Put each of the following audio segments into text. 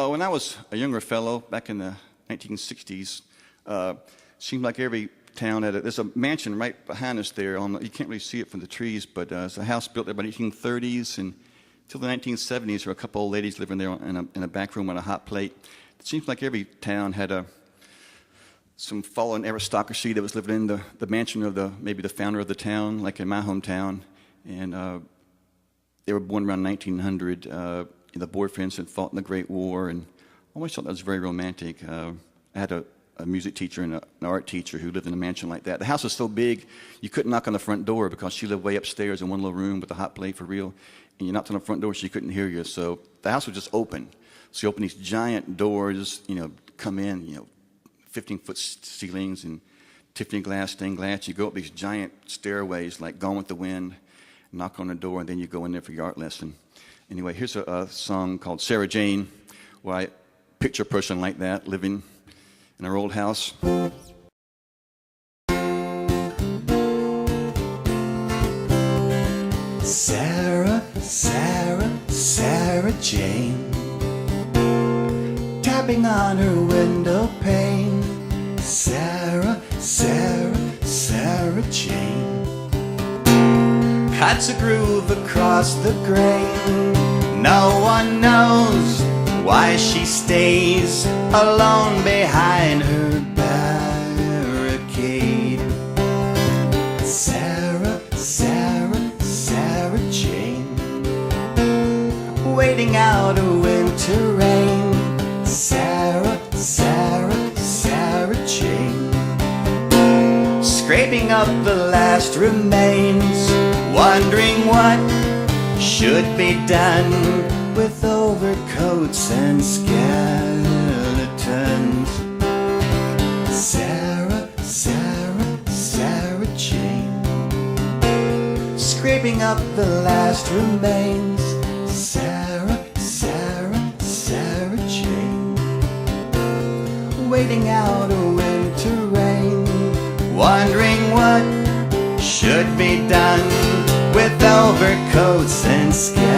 When I was a younger fellow back in the 1960s, seemed like every town had there's a mansion right behind us there. You can't really see it from the trees, but it's a house built there by the 1830s, and until the 1970s, there were a couple old ladies living there in a back room on a hot plate. It seems like every town had some fallen aristocracy that was living in the mansion of maybe the founder of the town, like in my hometown, and they were born around 1900. The boyfriends had fought in the Great War, and I always thought that was very romantic. I had a music teacher and an art teacher who lived in a mansion like that. The house was so big, you couldn't knock on the front door because she lived way upstairs in one little room with a hot plate for real, and you knocked on the front door, she couldn't hear you. So the house was just open. So you open these giant doors, come in, 15-foot ceilings and Tiffany glass, stained glass. You go up these giant stairways like Gone with the Wind, knock on the door, and then you go in there for your art lesson. Anyway, here's a song called Sarah Jane, where I picture a person like that living in our old house. Sarah, Sarah, Sarah Jane, tapping on her window pane. Sarah, Sarah, Sarah Jane cuts a groove across the grain. No one knows why she stays alone behind her barricade. Sarah, Sarah, Sarah Jane, waiting out a winter rain. Sarah, Sarah, Sarah Jane, scraping up the last remains, wondering what should be done with overcoats and skeletons. Sarah, Sarah, Sarah Jane, scraping up the last remains. Sarah, Sarah, Sarah Jane, waiting out a winter rain, wondering what should be done with overcoats and skeletons.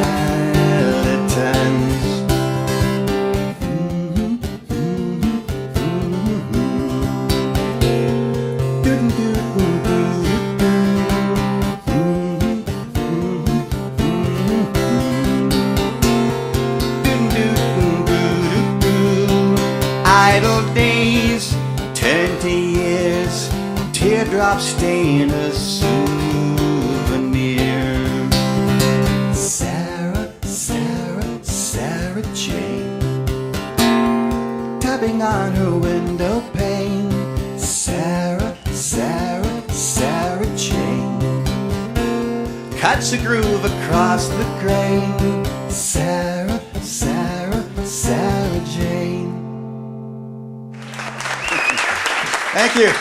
Idle days turn to years, teardrops stain a souvenir. Sarah, Sarah, Sarah Jane, tapping on her window pane. Sarah, Sarah, Sarah Jane, cuts a groove across the grain. Sarah, Sarah, Sarah Jane. Thank you.